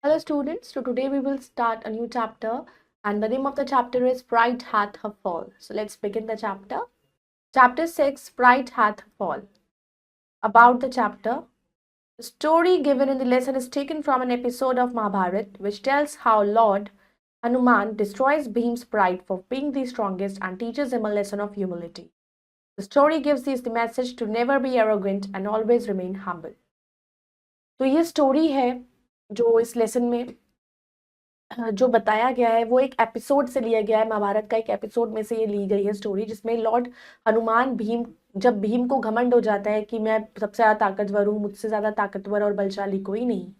Hello students, so today we will start a new chapter and the name of the chapter is Pride Hath Her Fall. So let's begin the chapter. Chapter 6, Pride Hath Her Fall. About the chapter, the story given in the lesson is taken from an episode of Mahabharat which tells how Lord Hanuman destroys Bhim's pride for being the strongest and teaches him a lesson of humility. The story gives us the message to never be arrogant and always remain humble. तो ये story है जो इस lesson में जो बताया गया है वो एक एपिसोड से लिया गया है। महाभारत का एक एपिसोड में से ये ली गई है स्टोरी, जिसमें लॉर्ड हनुमान जब भीम को घमंड हो जाता है कि मैं सबसे ज़्यादा ताकतवर हूँ, मुझसे ज़्यादा ताकतवर और बलशाली कोई नहीं,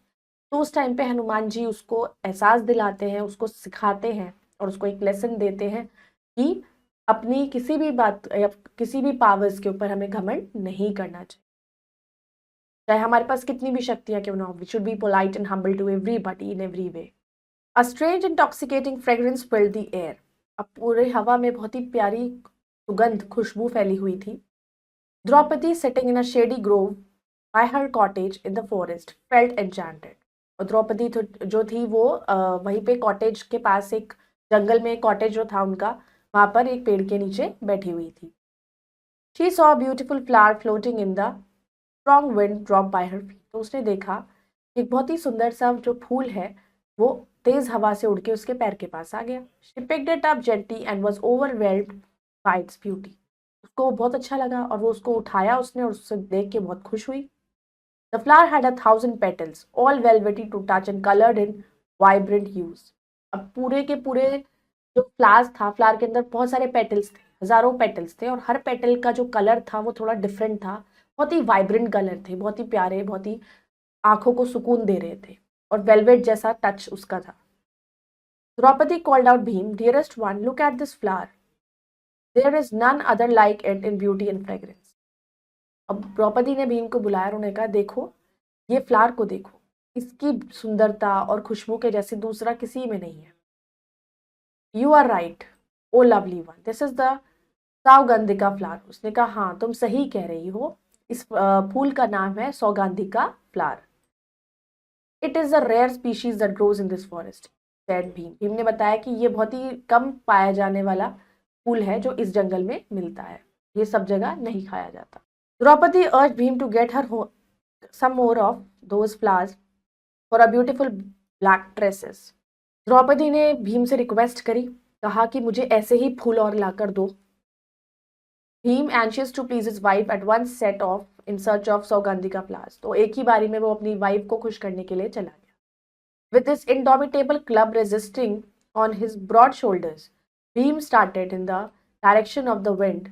तो उस टाइम पे हनुमान जी उसको एहसास दिलाते हैं, उसको सिखाते हैं और उसको एक लेसन देते हैं कि अपनी किसी भी बात या किसी भी पावर्स के ऊपर हमें घमंड नहीं करना चाहिए, चाहे हमारे पास कितनी भी शक्तियाँ क्यों ना हो। We should be polite and humble to everybody in every way. A strange intoxicating fragrance filled the air. अब पूरे हवा में बहुत ही प्यारी सुगंध खुशबू फैली हुई थी। Draupadi sitting in a shady grove by her cottage in the forest felt enchanted. और द्रौपदी जो थी वो वहीं पे कॉटेज के पास एक जंगल में कॉटेज जो था उनका, वहां पर एक पेड़ के नीचे बैठी हुई थी। She saw a beautiful flower floating in the strong wind drop by her feet. तो उसने देखा एक बहुत ही सुंदर सा जो फूल है वो तेज हवा से उड़ के उसके पैर के पास आ गया। She picked it up gently and was overwhelmed by its beauty. उसको बहुत अच्छा लगा और वो उसको उठाया उसने और उससे देख के बहुत खुश हुई। The flower had 1,000 petals, all velvety to touch and colored in vibrant hues. अब पूरे के पूरे जो फ्लावर के अंदर बहुत सारे पेटल्स थे, हजारों पेटल्स थे और हर पेटल का जो कलर था वो थोड़ा डिफरेंट था, बहुत ही वाइब्रेंट कलर थे, बहुत ही प्यारे, बहुत ही आंखों को सुकून दे रहे थे और वेलवेट जैसा टच उसका था। Draupadi called out Bhim, dearest one, look at this flower. There is none other like it in beauty and fragrance. अब द्रौपदी ने भीम को बुलाया और उन्हें कहा, देखो ये फ्लावर को देखो, इसकी सुंदरता और खुशबू के जैसे दूसरा किसी में नहीं है। You are right oh lovely one, this is the Saugandhika flower. उसने कहा हाँ तुम सही कह रही हो, इस फूल का नाम है Saugandhika flower. It is a rare species that grows in this forest, said Bhim. Bhim ने बताया कि ये बहुत ही कम पाया जाने वाला फूल है जो इस जंगल में मिलता है, ये सब जगह नहीं खाया जाता। Draupadi urged Bhim to get her some more of those flowers for a beautiful black dresses. Draupadi ने भीम से रिक्वेस्ट करी, कहा कि मुझे ऐसे ही फूल और लाकर दो। Bhim anxious to please his wife at once set off in search of सौगंधिका flowers. तो एक ही बारी में वो अपनी वाइफ को खुश करने के लिए चला गया। With this indomitable club resisting on his broad shoulders, Bhim started in the direction of the wind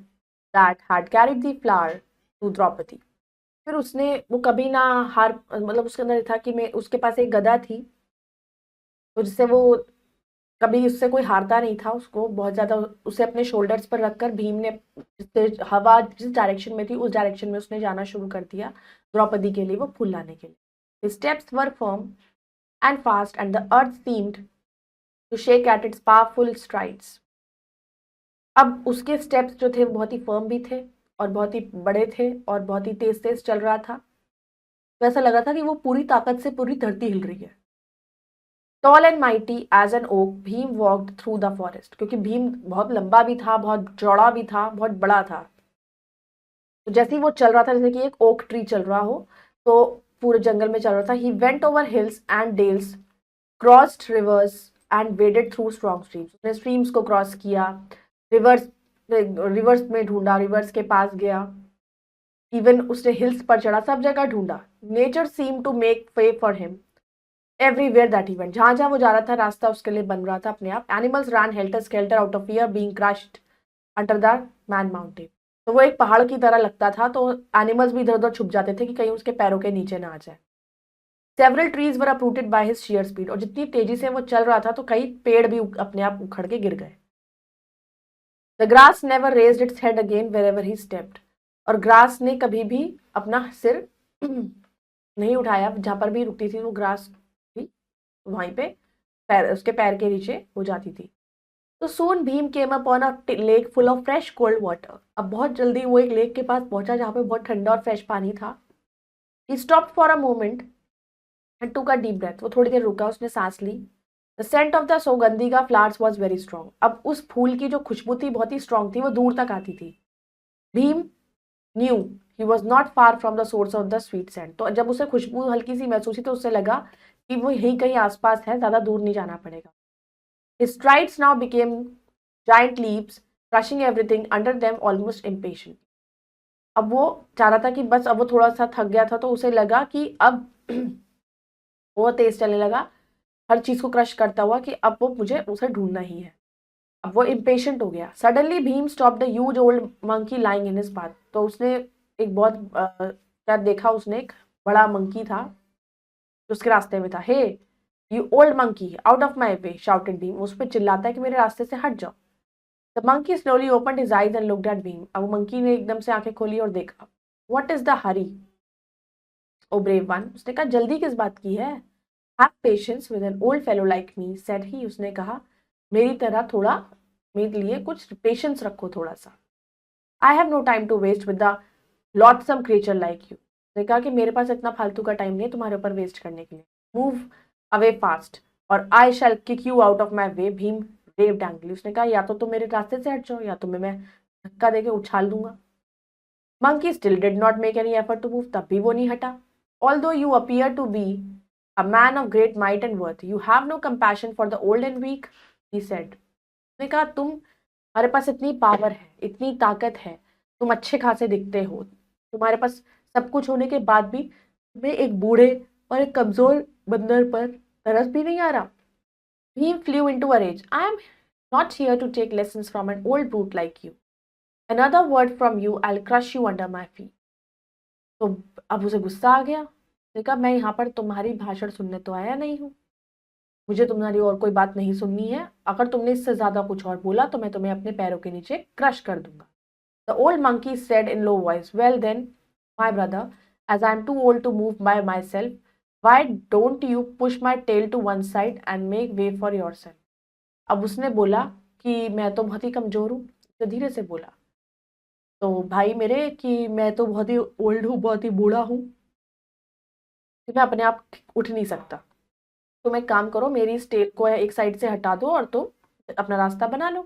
that had carried the flower to Draupadi. फिर उसने वो कभी ना हार, मतलब उसके अंदर था कि मैं, उसके पास एक गदा थी तो जिससे वो कभी उससे कोई हारता नहीं था, उसको बहुत ज्यादा उसे अपने शोल्डर्स पर रखकर भीम ने हवा जिस डायरेक्शन में थी उस डायरेक्शन में उसने जाना शुरू कर दिया द्रौपदी के लिए वो फूल लाने के लिए। His steps were firm and fast and the earth seemed to shake at its powerful strides. अब उसके स्टेप्स जो थे वो बहुत ही फर्म भी थे और बहुत ही बड़े थे और बहुत ही तेज तेज चल रहा था, तो ऐसा लग रहा था कि वो पूरी ताकत से पूरी धरती हिल रही है। Tall and mighty as an oak Bhim walked through the forest, क्योंकि भीम बहुत लंबा भी था, बहुत चौड़ा भी था, बहुत बड़ा था, तो जैसे ही वो चल रहा था जैसे कि एक ओक ट्री चल रहा हो, तो पूरे जंगल में चल रहा था। He went over hills and dales, crossed rivers and waded through strong streams. उसने स्ट्रीम्स को क्रॉस किया, रिवर्स रिवर्स में ढूंढा, रिवर्स के पास गया, इवन उसने हिल्स पर चढ़ा, सब जगह ढूंढा। Nature seem to make way for him everywhere that he went. जहां जहां वो जा रहा था रास्ता उसके लिए बन रहा था अपने आप। Animals run helter skeletal out of fear being crushed under the man mountain. तो वो एक पहाड़ की तरह लगता था, तो एनिमल्स भी इधर उधर छुप जाते थे कि कहीं उसके पैरों के नीचे ना आ जाए। Several trees were uprooted by his share speed, और जितनी तेजी से वो चल रहा था तो कई पेड़ भी अपने आप उखड़ के गिर गए। The grass never raised its head again wherever he stepped, और ग्रास ने कभी भी अपना सिर नहीं उठाया, जहां पर भी रुकती थी वो ग्रास भी वहीं पे पैर, उसके पैर के नीचे हो जाती थी। तो soon Bhim came upon a lake full of fresh cold water. अब बहुत जल्दी वो एक लेक के पास पहुंचा जहां पे बहुत ठंडा और फ्रेश पानी था। He stopped for a moment and took a deep breath. वो थोड़ी देर रुका, उसने सांस ली. The scent of the सौगंधिका flowers was very strong. अब उस फूल की जो खुशबू थी बहुत ही स्ट्रांग थी, वो दूर तक आती थी. Bhim knew he was not far from the source of the sweet scent. तो जब उसे खुशबू हल्की सी महसूस हुई तो उससे लगा कि वो यहीं कहीं आसपास है, ज्यादा दूर नहीं जाना पड़ेगा. His strides now became giant leaps, crushing everything under them almost impatient. अब वो चाह रहा था कि बस अब वो थोड़ा सा थक गया था, तो उसे लगा कि अब वो तेज चलने लगा, हर चीज को क्रश करता हुआ कि अब वो मुझे उसे ढूंढना ही है. अब वो इम्पेशेंट हो गया. Suddenly Bhim stop the huge old monkey lying in his path. तो उसने एक बहुत क्या देखा, उसने एक बड़ा मंकी था जो उसके रास्ते में था. Hey you old monkey out of my way, shouted Bhim. उस पर चिल्लाता है कि मेरे रास्ते से हट जाओ. The monkey slowly opened his eyes and looked at Bhim. अब मंकी ने एकदम से आंखें खोली और देखा. What is the hurry o brave one. उसने कहा जल्दी किस बात की है. Have patience with an old fellow like me, said he. उसने कहा मेरी तरह थोड़ा मेरे लिए कुछ पेशेंस रखो थोड़ा सा. I have no time to waste with the loathsome creature like you. उसने कहा कि मेरे पास इतना फालतू का टाइम नहीं है तुम्हारे ऊपर वेस्ट करने के लिए. Move away fast or I shall kick you out of my way, Bhim raved angrily. उसने कहा या तो तुम मेरे रास्ते से हट जाओ या तुम्हें मैं धक्का देके उछाल दूंगा. Monkey still did not make any effort to move. तब भी वो नहीं हटा. Although you appear to be a man of great might and worth, you have no compassion for the old and weak, he said. उसने कहा तुम्हारे पास इतनी power है, इतनी ताकत है, तुम अच्छे खासे दिखते हो, तुम्हारे पास सब कुछ होने के बाद भी तुम्हें एक बूढ़े और एक कमजोर बंदर पर तरस भी नहीं आ रहा. He flew into a rage. I am not here to take lessons from an old brute like you. Another word from you, I'll crush you under my feet. तो अब उसे गुस्सा आ गया. देखा मैं यहाँ पर तुम्हारी भाषण सुनने तो आया नहीं हूँ, मुझे तुम्हारी और कोई बात नहीं सुननी है. अगर तुमने इससे ज्यादा कुछ और बोला तो मैं तुम्हें अपने पैरों के नीचे क्रश कर दूंगा. The old monkey said in low voice, well then my brother, as I am too old to move by myself, why don't you push my tail to one side and make way for yourself. अब उसने बोला कि मैं तो बहुत ही कमजोर हूँ, तो धीरे से बोला तो भाई मेरे कि मैं तो बहुत ही ओल्ड हूँ, बहुत ही बूढ़ा हूँ, कि मैं अपने आप उठ नहीं सकता. तुम एक काम करो, मेरी स्टेल को एक साइड से हटा दो और तुम अपना रास्ता बना लो.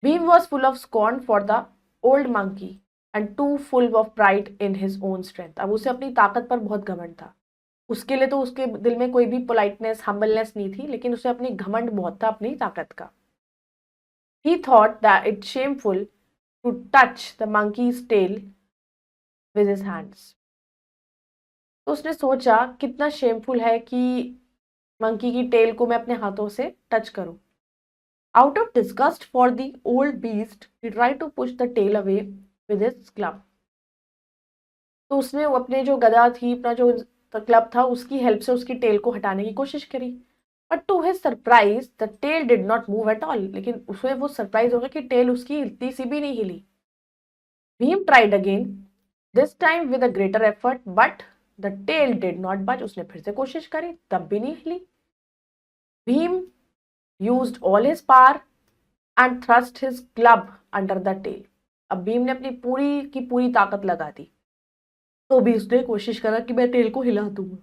Bhim was full of scorn for the old monkey and too full of pride in his own strength. अब उसे अपनी ताकत पर बहुत घमंड था. उसके लिए तो उसके दिल में कोई भी पोलाइटनेस, हम्बलनेस नहीं थी, लेकिन उसे अपनी घमंड बहुत था अपनी ताकत का. He thought that it's shameful to touch the monkey's tail with his hands. तो उसने सोचा कितना शेमफुल है कि मंकी की टेल को मैं अपने हाथों से टच करूं. Out of disgust for the old beast he tried to push the tail away with his club. तो उसने अपने जो गदा थी, अपना जो क्लब था, उसकी हेल्प से उसकी टेल को हटाने की कोशिश करी. But to his surprise the tail did not move at all. लेकिन उसे वो सरप्राइज हो गया कि टेल उसकी इतनी सी भी नहीं हिली. Bhim tried again, this time with a greater effort, but the tail did not budge. उसने फिर से कोशिश करी, तब भी नहीं हिली. Bhim used all his power and thrust his club under the tail. अब भीम ने अपनी पूरी की पूरी ताकत लगा दी, तो भी उसने कोशिश करा कि मैं टेल को हिला दूंगा.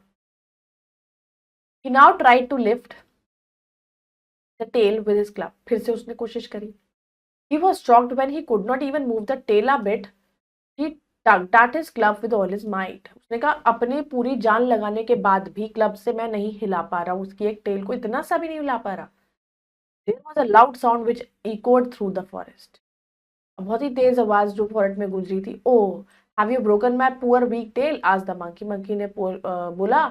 He now tried to lift the tail with his club. फिर से उसने कोशिश करी. He was shocked when he could not even move the tail a bit. He tugged at his club with all his might. उसने कहा अपनी पूरी जान लगाने के बाद भी क्लब से मैं नहीं हिला पा रहा हूँ, उसकी एक टेल को इतना सा भी नहीं हिला पा रहा. There was a loud sound which echoed through the forest. बहुत ही तेज आवाज जो फॉरेस्ट में गूंज रही थी. Oh, have you broken my poor weak tail? asked the monkey. Monkey ने बोला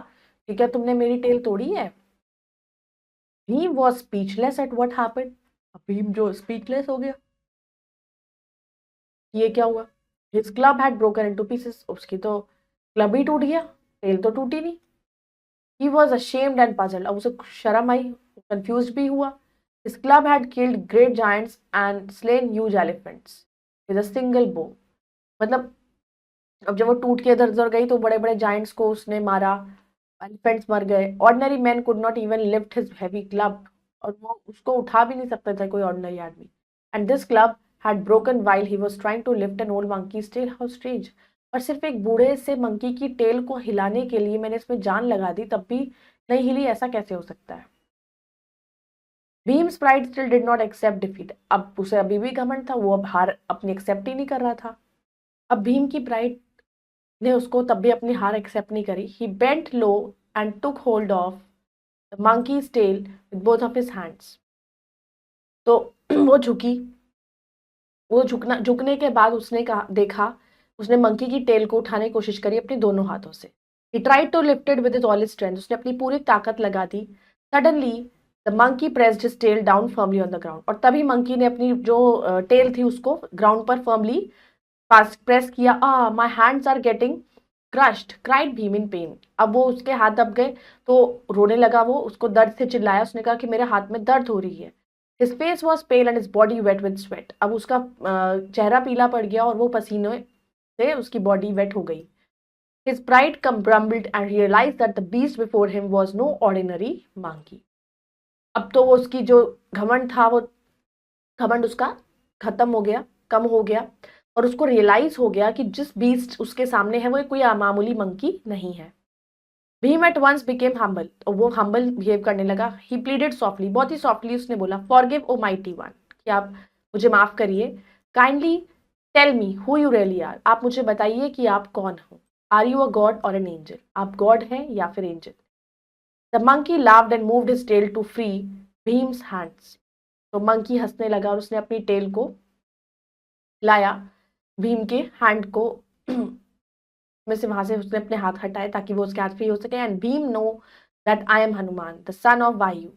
कि क्या तुमने मेरी टेल तोड़ी है. He was speechless at what happened. Bhim जो स्पीचलेस हो गया, ये क्या हुआ. His club had broken into pieces. उसकी तो क्लब ही टूट गया, टेल तो टूटी नहीं. He was ashamed and puzzled. अब उसे शर्म आई, कंफ्यूज भी हुआ. His club had killed great giants and slain huge elephants with a single bow. मतलब अब जब वो टूट के इधर उधर गई तो बड़े बड़े जाइंट्स को उसने मारा, एलिफेंट्स मर गए. Ordinary man could not even lift his heavy club. और वो उसको उठा भी नहीं सकता था कोई ऑर्डिनरी आदमी. And this club had broken while he was trying to lift an old monkey's tail. How strange. और सिर्फ एक बूढ़े से मंकी की टेल को हिलाने के लिए मैंने इसमें जान लगा दी, तब भी नहीं हिली, ऐसा कैसे हो सकता है? Bhim's pride still did not accept defeat. अब उसे अभी भी घमंड था, वो अब हार अपनी एक्सेप्ट ही नहीं कर रहा था। अब भीम की प्राइड ने उसको तब भी अपनी हार एक्सेप्ट नहीं करी। He bent low and took hold of the monkey's tail with both of his hands. तो वो झुकी, वो झुकने के बाद उसने कहा, देखा, उसने मंकी की टेल को उठाने की कोशिश करी अपने दोनों हाथों से। He tried to lift it with his all his strength. उसने अपनी पूरी ताकत लगा दी। Suddenly, the monkey pressed his tail down firmly on the ground. और तभी मंकी ने अपनी जो टेल थी उसको ग्राउंड पर फर्मली प्रेस किया। My hands are getting crushed, cried Bhim in pain. अब वो उसके हाथ दब गए तो रोने लगा, वो उसको दर्द से चिल्लाया। उसने कहा कि मेरे हाथ में दर्द हो रही है। His face was pale and his body wet with sweat. अब उसका चेहरा पीला पड़ गया और वो पसीने से उसकी बॉडी वेट हो गई। His pride crumbled and he realized that the beast before him was no ordinary monkey. अब तो वो उसकी जो घमंड था, वो घमंड उसका खत्म हो गया, कम हो गया, और उसको रियलाइज हो गया कि जिस बीस्ट उसके सामने है वो कोई मामूली मंकी नहीं है। Bhim at once became humble, और वो हम्बल बिहेव करने लगा। ही प्लीडेड सॉफ्टली, बहुत ही सॉफ्टली उसने बोला, फॉरगिव ओ माइटी वन, कि आप मुझे माफ करिए। Kindly tell me who you really are, आप मुझे बताइए कि आप कौन हो। Are you a god or an angel, आप गॉड हैं या फिर angel? The monkey laughed and moved his tail to free Bhim's hands. तो मंकी हंसने लगा और उसने अपनी टेल को लाया भीम के हैंड को में से, वहां से उसने अपने हाथ हटाए ताकि वो उसके हाथ फ्री हो सके। And Bhim know that I am Hanuman the son of Vayu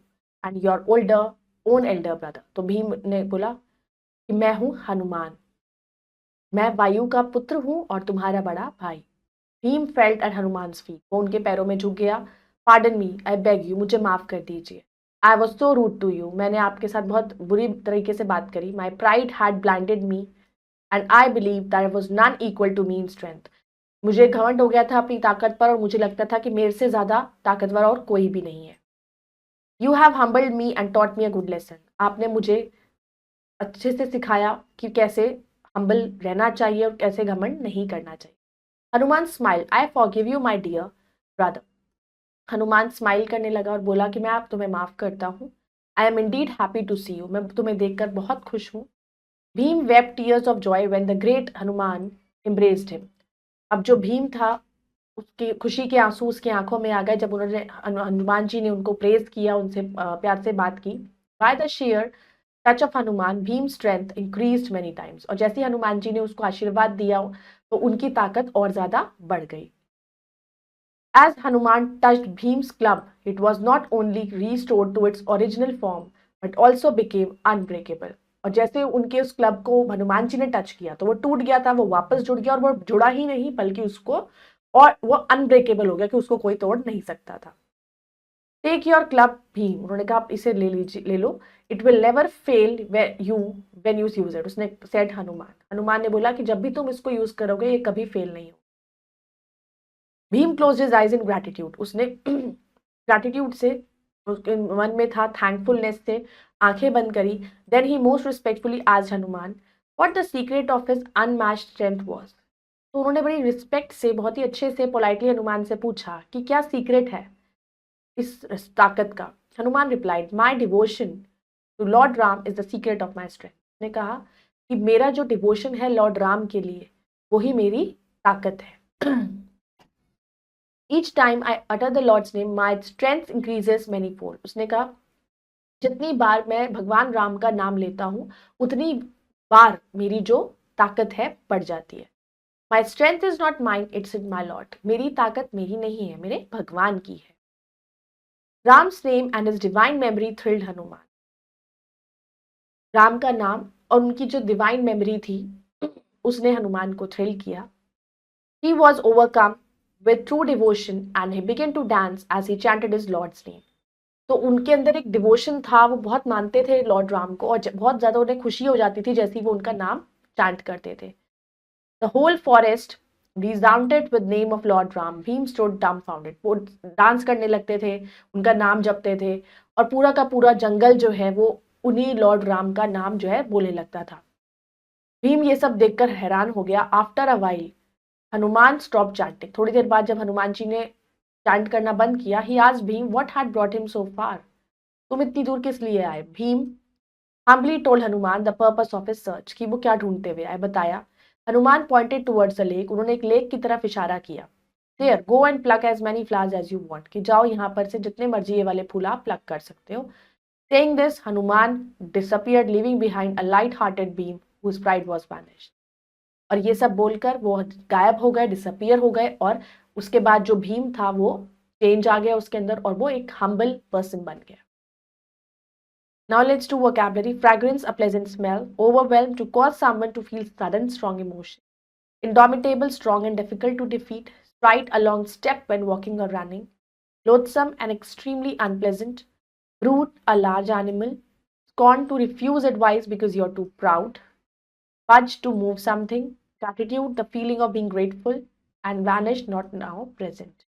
and your own elder brother. तो भीम ने बोला कि मैं हूं हनुमान, मैं वायु का पुत्र हूं और तुम्हारा बड़ा भाई। Bhim fell at Hanuman's feet, वो उनके पैरों में झुक गया। Pardon me, I beg you, मुझे माफ कर दीजिए। I was so rude to you, मैंने आपके साथ बहुत बुरी तरीके से बात करी। My pride had blinded me and I believe that was none equal to me in strength. मुझे घमंड हो गया था अपनी ताकत पर और मुझे लगता था कि मेरे से ज्यादा ताकतवर और कोई भी नहीं है। You have humbled me and taught me a good lesson, आपने मुझे अच्छे से सिखाया कि कैसे हम्बल रहना चाहिए और कैसे घमंड नहीं करना चाहिए। Hanuman smile, I forgive you my dear brother. Hanuman smile करने लगा और बोला कि मैं आप तुम्हें माफ करता हूँ। I am indeed happy to see you, मैं तुम्हें देखकर बहुत खुश हूँ। Bhim wept tears of joy when the great Hanuman embraced him. अब जो भीम था उसकी खुशी के आंसू उसकी आंखों में आ गए जब उन्होंने हनुमान जी ने उनको प्रेज किया, उनसे प्यार से बात की। By the share touch of Hanuman Bhim strength increased many times, और जैसे हनुमान जी ने उसको आशीर्वाद दिया तो उनकी ताकत और ज्यादा बढ़ गई। As Hanuman touched Bhim's club, it was not only restored to its original form, but also became unbreakable. और जैसे उनके उस क्लब को हनुमान जी ने टच किया तो वो टूट गया था, वो वापस जुड़ गया, और वो जुड़ा ही नहीं बल्कि उसको और वो अनब्रेकेबल हो गया कि उसको कोई तोड़ नहीं सकता था। टेक योर क्लब भीम, उन्होंने कहा आप इसे ले लीजिए, ले लो। It will never fail when you use it, उसने सेड हनुमान। हनुमान ने बोला कि जब भी तुम इसको यूज करोगे ये कभी फेल नहीं हो। भीम क्लोज हिज आइज इन ग्रैटिट्यूड, उसने ग्रैटिट्यूड से, उसके मन में था थैंकफुलनेस से आंखें बंद करी। Then he most respectfully asked Hanuman what the secret of his unmatched strength was. तो उन्होंने बड़ी रिस्पेक्ट से, बहुत ही अच्छे से, पोलाइटली हनुमान से पूछा कि क्या सीक्रेट है इस ताकत का। Hanuman replied my devotion to lord Ram is the secret of my strength. ने कहा कि मेरा जो डिवोशन है लॉर्ड राम के लिए वही मेरी ताकत है। Each time I utter the Lord's name, my strength increases manyfold. उसने कहा जितनी बार मैं भगवान राम का नाम लेता हूँ उतनी बार मेरी जो ताकत है बढ़ जाती है। My strength is not mine, it's in my Lord. मेरी ताकत मेरी नहीं है, मेरे भगवान की है। Ram's name and his divine memory thrilled Hanuman. Ram का नाम और उनकी जो डिवाइन मेमोरी थी उसने हनुमान को थ्रिल किया। He was overcome with true devotion and he began to dance as he chanted his Lord's name. तो उनके अंदर एक डिवोशन था, वो बहुत मानते थे लॉर्ड राम को और बहुत ज्यादा उन्हें खुशी हो जाती थी जैसे वो उनका नाम चैंट करते थे। The whole forest resounded with name of Lord Ram. Bhim stood dumbfounded. वो डांस करने लगते थे, उनका नाम जपते थे और पूरा का पूरा जंगल जो है वो उन्हीं लॉर्ड राम का नाम जो है बोलने लगता था। भीम ये सब देखकर हैरान हो गया। After a while Hanuman stop chanting. थोड़ी देर बाद जब हनुमान जी ने चैंट करना बंद किया, he asked Bhim what had brought him so far. तुम इतनी दूर किस लिए आए? Bhim humbly told Hanuman the purpose of his search, कि वो क्या ढूंढते हुए आए, बताया. Hanuman pointed towards the lake, उन्होंने एक लेक की तरफ इशारा किया. There go and pluck as many flowers as you want, कि जाओ यहाँ पर से जितने मर्जी ये वाले फूल आप प्लक कर सकते हो. Saying this, Hanuman disappeared, leaving behind a light-hearted beam whose pride was vanished. और ये सब बोलकर वो गायब हो गए, डिसअपियर हो गए, और उसके बाद जो भीम था वो चेंज आ गया उसके अंदर और वो एक हम्बल पर्सन बन गया. Now let's do vocabulary. Fragrance, a pleasant smell. Overwhelm, to cause someone to feel sudden strong emotion. Indomitable, strong and difficult to defeat. Stride a long step when walking or running. Loathsome and extremely unpleasant. Brute, a large animal. Scorn, to refuse advice because you're too proud. Fudge, to move something. Gratitude, the feeling of being grateful. And vanish, not now present.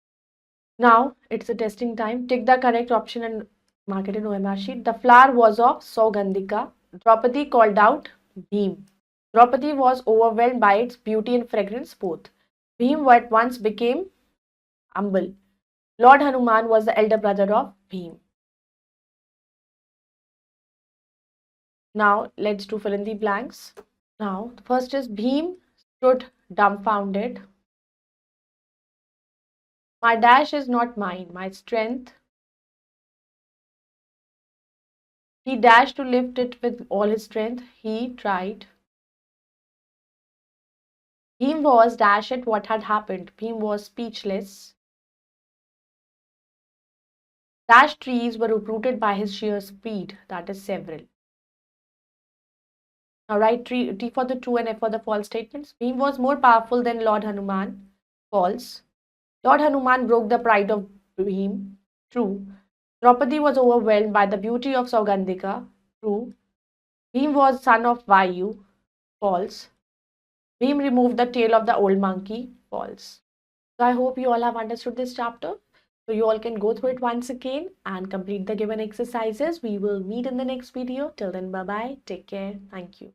Now it's the testing time. Tick the correct option and mark it in OMR sheet. The flower was of Saugandhika. Draupadi called out Bhim. Draupadi was overwhelmed by its beauty and fragrance both. Bhim at once became humble. Lord Hanuman was the elder brother of Bhim. Now let's do fill in the blanks. Now the first is Bhim stood dumbfounded. My dash is not mine, my strength. He dashed to lift it with all his strength. He tried. Bhim was dashed at what had happened. Bhim was speechless. Dash trees were uprooted by his sheer speed, that is several. Now write T for the true and F for the false statements. Bhim was more powerful than Lord Hanuman. False. Lord Hanuman broke the pride of Bhim. True. Draupadi was overwhelmed by the beauty of Saugandhika. True. Bhim was son of Vayu. False. Bhim removed the tail of the old monkey. False. So I hope you all have understood this chapter. So you all can go through it once again and complete the given exercises. We will meet in the next video. Till then, bye-bye. Take care. Thank you.